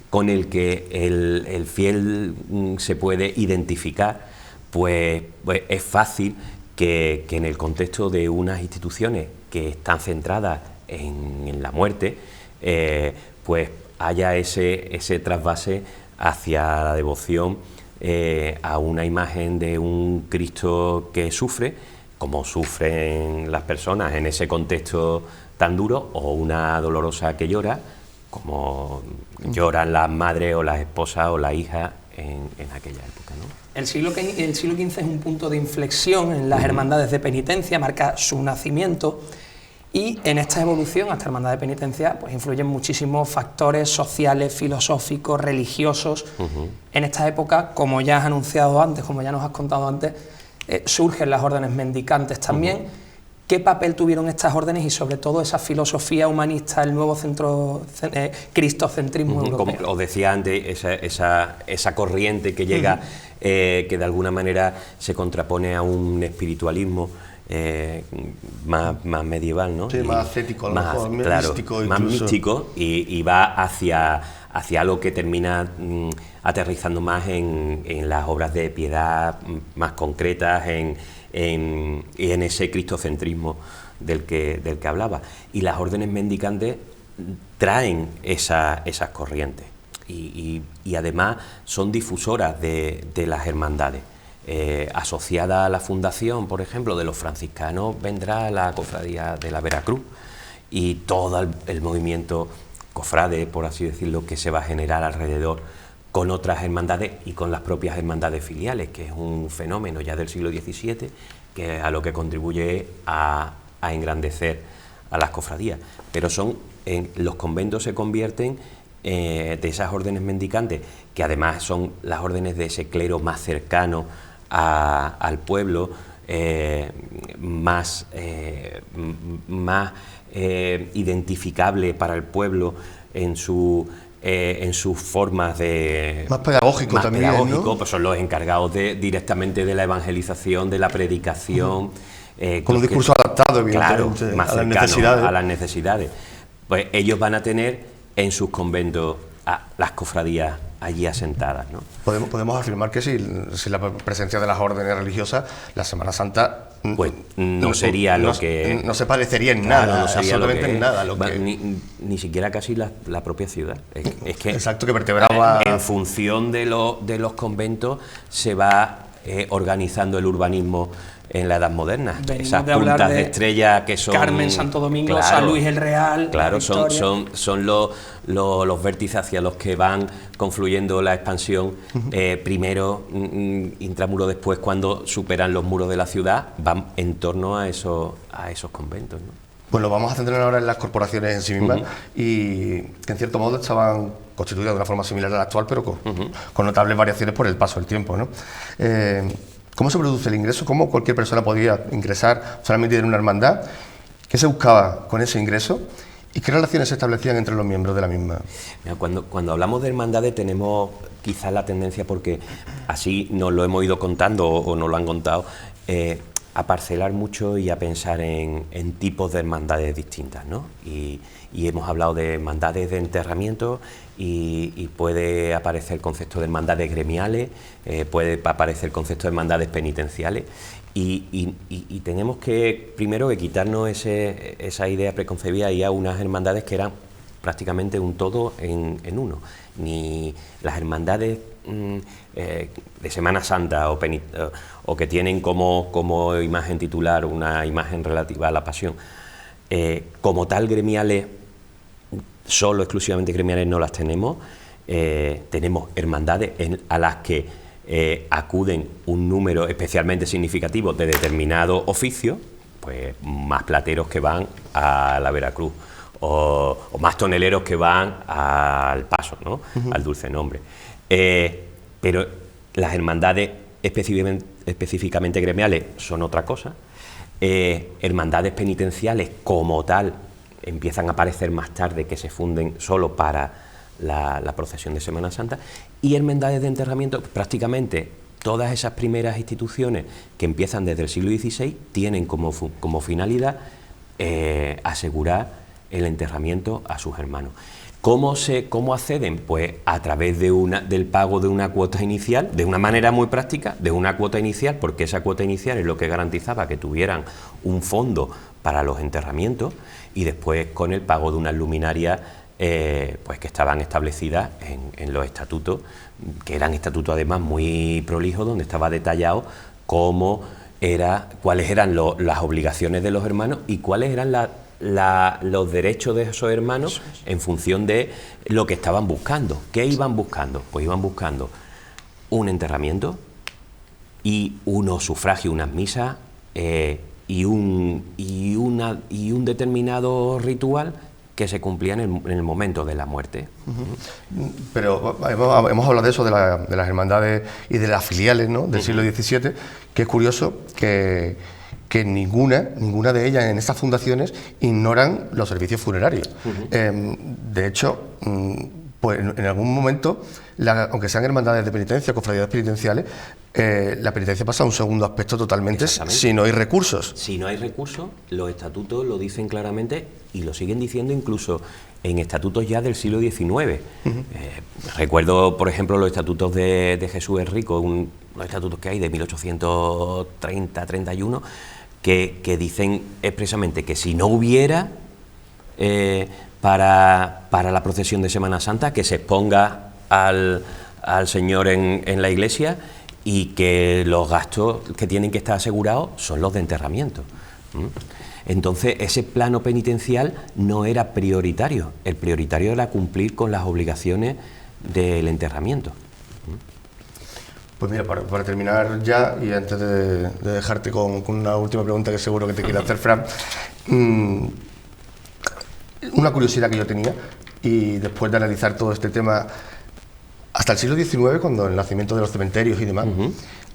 con el que el fiel se puede identificar, pues es fácil que en el contexto de unas instituciones que están centradas en la muerte, pues haya ese trasvase hacia la devoción a una imagen de un Cristo que sufre, como sufren las personas en ese contexto tan duro, o una dolorosa que llora, como lloran las madres o las esposas o las hijas en aquella época, ¿no? El siglo XV es un punto de inflexión en las hermandades de penitencia, marca su nacimiento, y en esta evolución hasta hermandad de penitencia pues influyen muchísimos factores sociales, filosóficos, religiosos. En esta época, como ya has anunciado antes, como ya nos has contado antes, surgen las órdenes mendicantes también. ¿Qué papel tuvieron estas órdenes y sobre todo esa filosofía humanista, el nuevo cristocentrismo europeo? Como os decía antes, esa corriente que llega, que de alguna manera se contrapone a un espiritualismo más medieval, ¿no? Sí, más ascético, más místico, más místico, y va hacia algo que termina aterrizando más en las obras de piedad más concretas, y en ese cristocentrismo del que hablaba. Y las órdenes mendicantes traen esas corrientes y además son difusoras de las hermandades. Asociada a la fundación, por ejemplo, de los franciscanos, vendrá la cofradía de la Veracruz y todo el movimiento cofrade, por así decirlo, que se va a generar alrededor, con otras hermandades y con las propias hermandades filiales, que es un fenómeno ya del siglo XVII, que a lo que contribuye a engrandecer a las cofradías. Pero los conventos se convierten de esas órdenes mendicantes, que además son las órdenes de ese clero más cercano al pueblo, más identificable para el pueblo en sus formas de... Más pedagógico también, pedagógico, ¿no? Pues son los encargados directamente de la evangelización, de la predicación. Con un discurso adaptado, evidentemente, claro, más a las cercano necesidades. a las necesidades. Pues ellos van a tener en sus conventos a las cofradías allí asentadas, ¿no? Podemos afirmar que sin la presencia de las órdenes religiosas, la Semana Santa pues no sería lo que... No se parecería en Claro, nada, no sería absolutamente en nada. Ni siquiera casi la propia ciudad. Es que exacto, que vertebraba... En función de los conventos se va organizando el urbanismo en la Edad Moderna. Venimos esas de hablar puntas de de estrella que son... Carmen, Santo Domingo, San Luis el Real, Claro, la Victoria. son los vértices hacia los que van confluyendo la expansión. Primero intramuro, después cuando superan los muros de la ciudad, van en torno a esos conventos, ¿no? Pues lo vamos a centrar ahora en las corporaciones en sí mismas, y que en cierto modo estaban constituidas de una forma similar a la actual, pero con notables variaciones por el paso del tiempo, ¿no? ¿Cómo se produce el ingreso? ¿Cómo cualquier persona podía ingresar solamente en una hermandad? ¿Qué se buscaba con ese ingreso? ¿Y qué relaciones se establecían entre los miembros de la misma? Mira, cuando hablamos de hermandades tenemos quizás la tendencia, porque así nos lo hemos ido contando o nos lo han contado, a parcelar mucho y a pensar en tipos de hermandades distintas, ¿no? Y hemos hablado de hermandades de enterramiento y puede aparecer el concepto de hermandades gremiales, puede aparecer el concepto de hermandades penitenciales, y tenemos que primero quitarnos esa idea preconcebida y a unas hermandades que eran prácticamente un todo en uno. Ni las hermandades de Semana Santa o que tienen como imagen titular una imagen relativa a la Pasión, como tal gremiales, solo exclusivamente gremiales no las tenemos. Tenemos hermandades a las que acuden un número especialmente significativo de determinado oficio, pues más plateros que van a la Veracruz, o más toneleros que van al Paso, ¿no? Al Dulce Nombre. Pero las hermandades específicamente gremiales son otra cosa. Hermandades penitenciales como tal empiezan a aparecer más tarde, que se funden solo para la procesión de Semana Santa, y hermandades de enterramiento prácticamente todas esas primeras instituciones que empiezan desde el siglo XVI tienen como finalidad asegurar el enterramiento a sus hermanos. ¿Cómo acceden? Pues a través del pago de una cuota inicial, de una manera muy práctica, de una cuota inicial, porque esa cuota inicial es lo que garantizaba que tuvieran un fondo para los enterramientos, y después con el pago de unas luminarias pues que estaban establecidas en los estatutos, que eran estatutos además muy prolijos, donde estaba detallado cuáles eran las obligaciones de los hermanos y cuáles eran los derechos de esos hermanos en función de lo que estaban buscando. ¿Qué iban buscando? Pues iban buscando un enterramiento y unos sufragios, unas misas y un determinado ritual que se cumplía en el momento de la muerte. Pero hemos hablado de eso, de las hermandades y de las filiales, ¿no?, del siglo XVII, que es curioso que ninguna de ellas en estas fundaciones ignoran los servicios funerarios. De hecho, pues en algún momento, aunque sean hermandades de penitencia, cofradías penitenciales, la penitencia pasa a un segundo aspecto totalmente si no hay recursos. Si no hay recursos, los estatutos lo dicen claramente y lo siguen diciendo incluso en estatutos ya del siglo XIX. Recuerdo, por ejemplo, los estatutos de Jesús el Rico, los estatutos que hay de 1830-31, que dicen expresamente que si no hubiera para la procesión de Semana Santa, que se exponga al Señor en la iglesia, y que los gastos que tienen que estar asegurados son los de enterramiento. Entonces, ese plano penitencial no era prioritario, el prioritario era cumplir con las obligaciones del enterramiento. Pues mira, para terminar ya, y antes de dejarte con una última pregunta que seguro que te quiere hacer Fran, una curiosidad que yo tenía, y después de analizar todo este tema, hasta el siglo XIX, cuando el nacimiento de los cementerios y demás,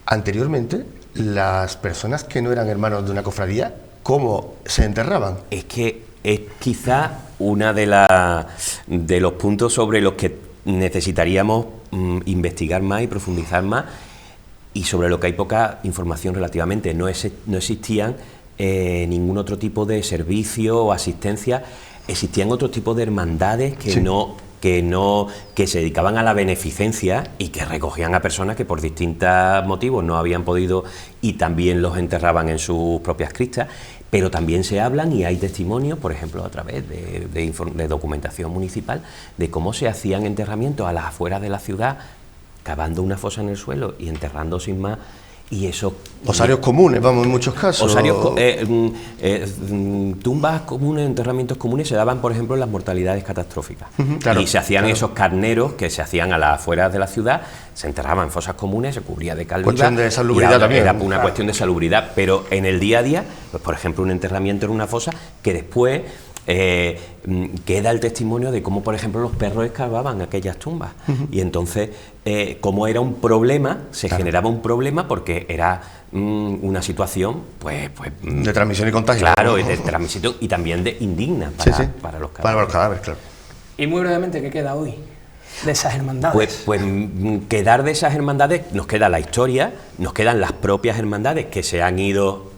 anteriormente, las personas que no eran hermanos de una cofradía, ¿cómo se enterraban? Es que es quizá una de los puntos sobre los que necesitaríamos investigar más y profundizar más, y sobre lo que hay poca información relativamente. No existían ningún otro tipo de servicio o asistencia, existían otro tipo de hermandades que se dedicaban a la beneficencia y que recogían a personas que por distintos motivos no habían podido, y también los enterraban en sus propias cristas. Pero también se hablan y hay testimonios, por ejemplo, a través de documentación municipal, de cómo se hacían enterramientos a las afueras de la ciudad, cavando una fosa en el suelo y enterrando sin más. Y eso... Osarios comunes, vamos, en muchos casos. Tumbas comunes, enterramientos comunes se daban, por ejemplo, en las mortalidades catastróficas. Claro, y se hacían esos carneros que se hacían a las afueras de la ciudad, se enterraban en fosas comunes, se cubría de cal viva. Cuestión de salubridad también. Era una cuestión de salubridad, pero en el día a día, pues por ejemplo, un enterramiento en una fosa que después... queda el testimonio de cómo, por ejemplo, los perros excavaban aquellas tumbas. Y entonces, como era un problema, se generaba un problema porque era una situación pues de transmisión y contagio. Claro, de transmisión y también de indigna para los cadáveres. Para los cadáveres, claro. Y muy brevemente, ¿qué queda hoy de esas hermandades? Pues quedar de esas hermandades, nos queda la historia, nos quedan las propias hermandades que se han ido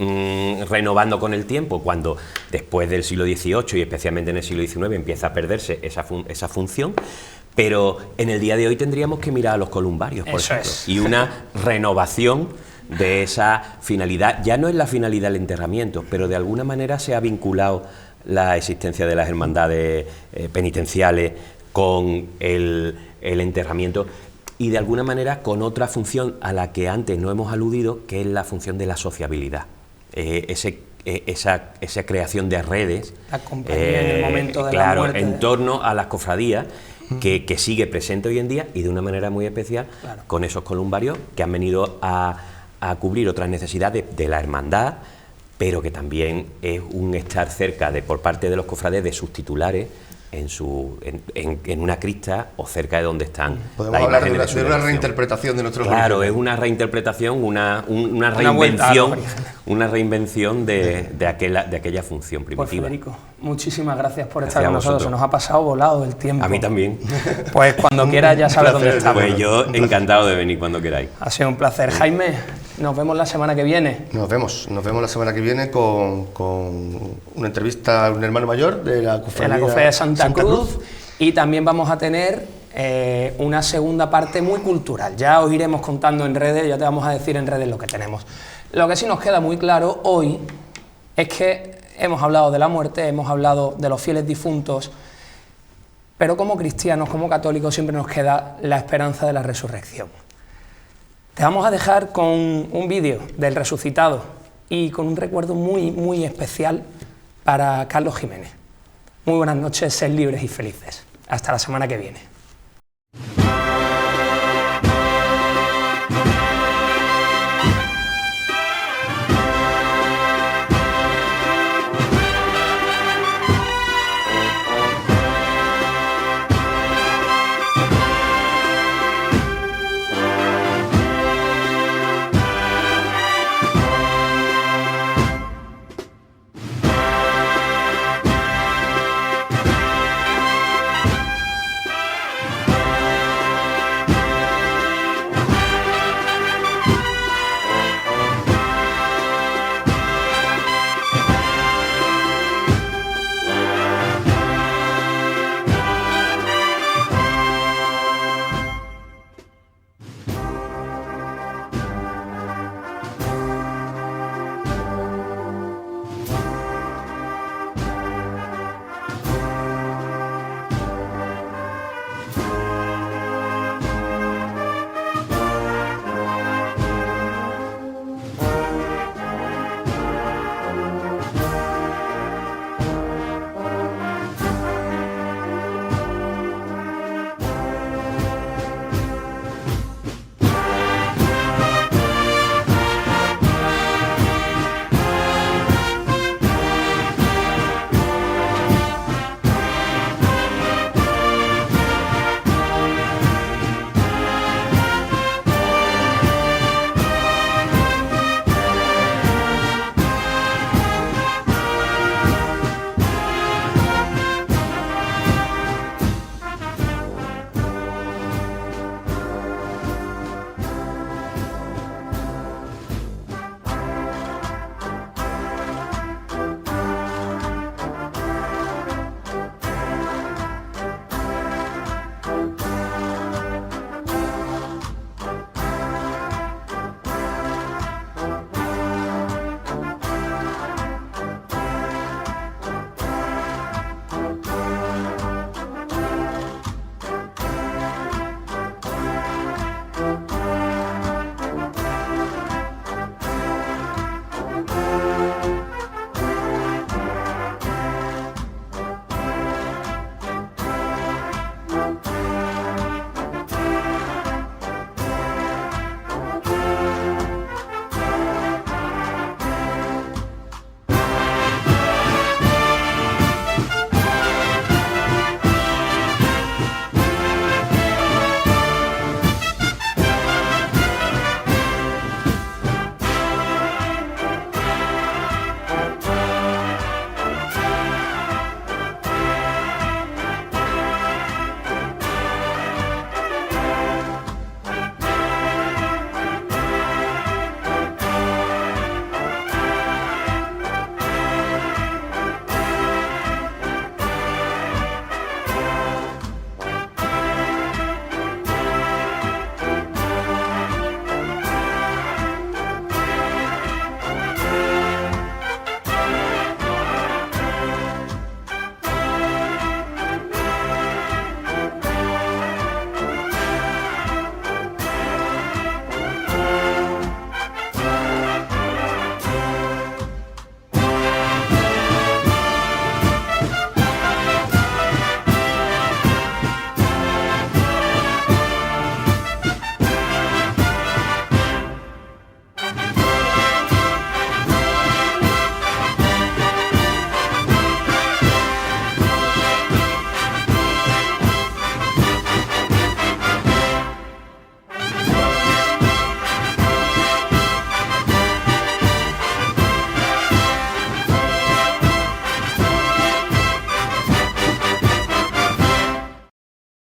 renovando con el tiempo, cuando después del siglo XVIII y especialmente en el siglo XIX empieza a perderse esa función, pero en el día de hoy tendríamos que mirar a los columbarios, por ejemplo, y una renovación de esa finalidad. Ya no es la finalidad del enterramiento, pero de alguna manera se ha vinculado la existencia de las hermandades penitenciales con el enterramiento, y de alguna manera con otra función a la que antes no hemos aludido, que es la función de la sociabilidad, esa creación de redes, la compañía en el momento de la muerte, en torno a las cofradías, que sigue presente hoy en día, y de una manera muy especial con esos columbarios que han venido a cubrir otras necesidades de la hermandad, pero que también es un estar cerca por parte de los cofrades de sus titulares en una crista o cerca de donde están. Podemos hablar de una reinterpretación de nuestros orígenes. Claro, es una reinterpretación, una reinvención, una reinvención de aquella función primitiva. Pues Federico, muchísimas gracias por Gracias estar a con nosotros. vosotros. Se nos ha pasado volado el tiempo. A mí también. Pues cuando quieras ya sabes dónde estamos. Pues yo encantado de venir cuando queráis. Ha sido un placer. Jaime, nos vemos la semana que viene. Nos vemos la semana que viene con una entrevista a un hermano mayor de la En cofradía, la cofradía de Santa Cruz. Y también vamos a tener una segunda parte muy cultural. Ya os iremos contando en redes, ya te vamos a decir en redes lo que tenemos. Lo que sí nos queda muy claro hoy es que hemos hablado de la muerte, hemos hablado de los fieles difuntos, pero como cristianos, como católicos, siempre nos queda la esperanza de la resurrección. Te vamos a dejar con un vídeo del resucitado y con un recuerdo muy, muy especial para Carlos Jiménez. Muy buenas noches, sed libres y felices. Hasta la semana que viene.